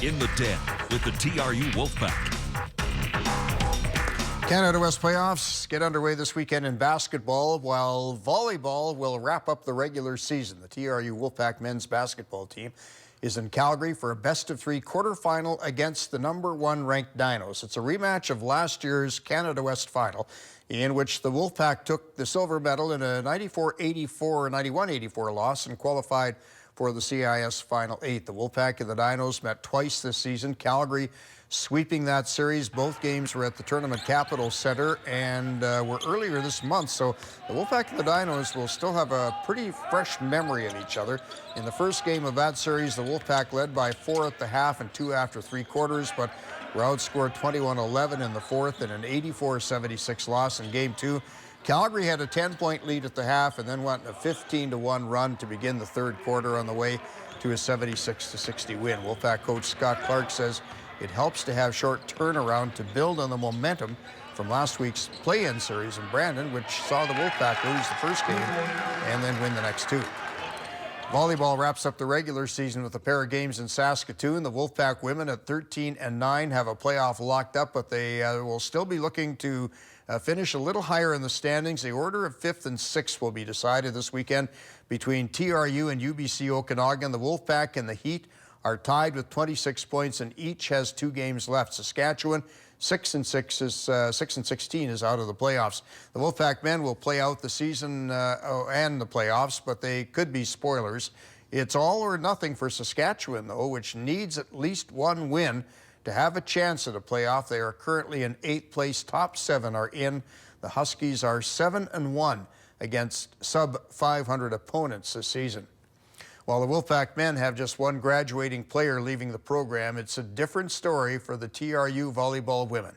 In the Den with the TRU Wolfpack. Canada West playoffs get underway this weekend in basketball, while volleyball will wrap up the regular season. The TRU Wolfpack men's basketball team is in Calgary for a best-of-3 quarterfinal against the #1 ranked Dinos. It's a rematch of last year's Canada West final, in which the Wolfpack took the silver medal in a 94-84, 91-84 loss and qualified for the CIS Final 8. The Wolfpack and the Dinos met twice this season, Calgary sweeping that series. Both games were at the Tournament Capital Center and were earlier this month, so the Wolfpack and the Dinos will still have a pretty fresh memory of each other. In the first game of that series, the Wolfpack led by 4 at the half and 2 after 3 quarters, but were outscored 21-11 in the fourth in an 84-76 loss in Game 2. Calgary had a 10-point lead at the half and then went a 15-1 run to begin the third quarter on the way to a 76-60 win. Wolfpack coach Scott Clark says it helps to have short turnaround to build on the momentum from last week's play-in series in Brandon, which saw the Wolfpack lose the first game and then win the next 2. Volleyball wraps up the regular season with a pair of games in Saskatoon. The Wolfpack women at 13-9 have a playoff locked up, but they will still be looking to finish a little higher in the standings. The order of 5th and 6th will be decided this weekend between TRU and UBC Okanagan. The Wolfpack and the Heat are tied with 26 points and each has 2 games left. Saskatchewan 6-16 is out of the playoffs. The Wolfpack men will play out the season and the playoffs, but they could be spoilers. It's all or nothing for Saskatchewan, though, which needs at least 1 win to have a chance at a playoff. They are currently in 8th place. Top 7 are in. The Huskies are 7-1 against sub-500 opponents this season. While the Wolfpack men have just 1 graduating player leaving the program, it's a different story for the TRU volleyball women.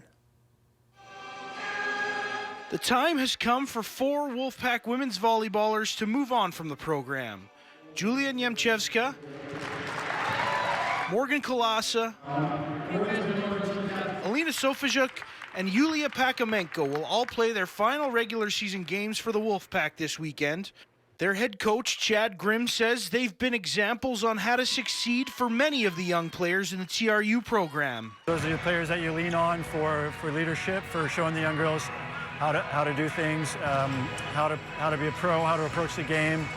The time has come for 4 Wolfpack women's volleyballers to move on from the program. Julia Niemczewska, Morgan Kolasa, Alina Sofajuk, and Yulia Pakamenko will all play their final regular season games for the Wolfpack this weekend. Their head coach, Chad Grimm, says they've been examples on how to succeed for many of the young players in the TRU program. Those are the players that you lean on for leadership, for showing the young girls how to do things, how to be a pro, how to approach the game.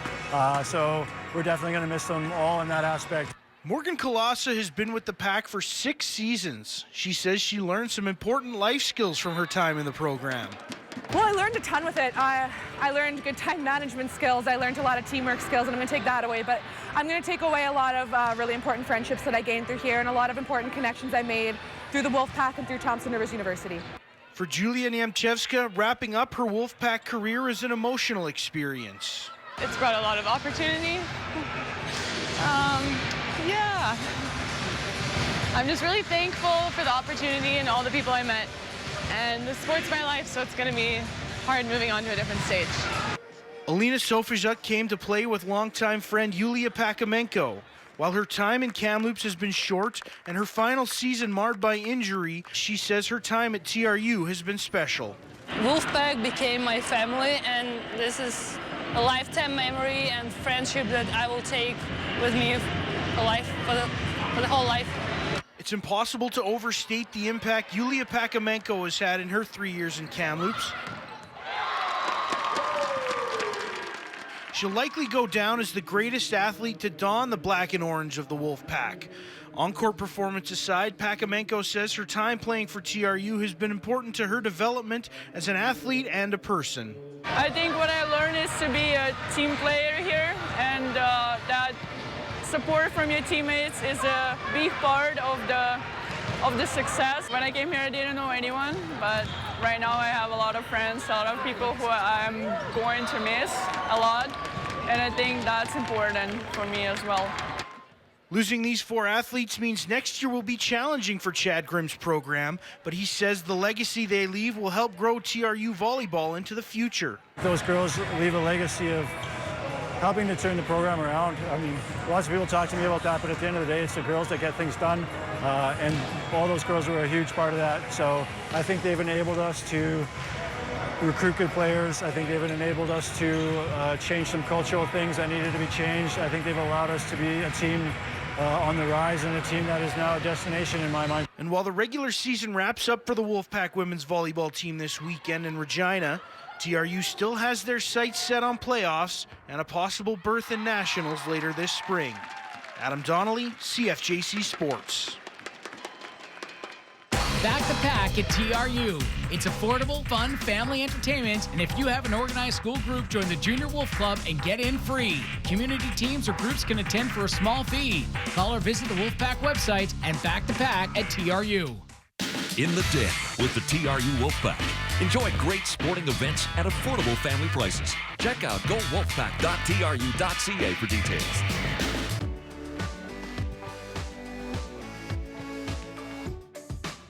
So we're definitely going to miss them all in that aspect. Morgan Kolasa has been with the Pack for 6 seasons. She says she learned some important life skills from her time in the program. Well, I learned a ton with it. I learned good time management skills. I learned a lot of teamwork skills, and I'm going to take that away. But I'm going to take away a lot of really important friendships that I gained through here and a lot of important connections I made through the Wolfpack and through Thompson Rivers University. For Julia Niemczewska, wrapping up her Wolfpack career is an emotional experience. It's brought a lot of opportunity. Yeah. I'm just really thankful for the opportunity and all the people I met. And the sport's my life, so it's going to be hard moving on to a different stage. Alina Sofajuk came to play with longtime friend Yulia Pakamenko. While her time in Kamloops has been short and her final season marred by injury, she says her time at TRU has been special. Wolfpack became my family, and this is a lifetime memory and friendship that I will take with me for the whole life. It's impossible to overstate the impact Yulia Pakamenko has had in her 3 years in Kamloops. She'll likely go down as the greatest athlete to don the black and orange of the Wolfpack. On-court performance aside, Pakamenko says her time playing for TRU has been important to her development as an athlete and a person. I think what I learned is to be a team player here, and that support from your teammates is a big part of the success. When I came here, I didn't know anyone, but right now I have a lot of friends, a lot of people who I'm going to miss a lot, and I think that's important for me as well. Losing these 4 athletes means next year will be challenging for Chad Grimm's program, but he says the legacy they leave will help grow TRU volleyball into the future. Those girls leave a legacy of helping to turn the program around. I mean, lots of people talk to me about that, but at the end of the day, it's the girls that get things done, and all those girls were a huge part of that. So I think they've enabled us to recruit good players. I think they've enabled us to change some cultural things that needed to be changed. I think they've allowed us to be a team on the rise and a team that is now a destination in my mind. And while the regular season wraps up for the Wolfpack women's volleyball team this weekend in Regina, TRU still has their sights set on playoffs and a possible berth in nationals later this spring. Adam Donnelly, CFJC Sports. Back to Pack at TRU. It's affordable, fun, family entertainment, and if you have an organized school group, join the Junior Wolf Club and get in free. Community teams or groups can attend for a small fee. Call or visit the Wolfpack website and Back to Pack at TRU. In the den with the TRU Wolfpack. Enjoy great sporting events at affordable family prices. Check out gowolfpack.tru.ca for details.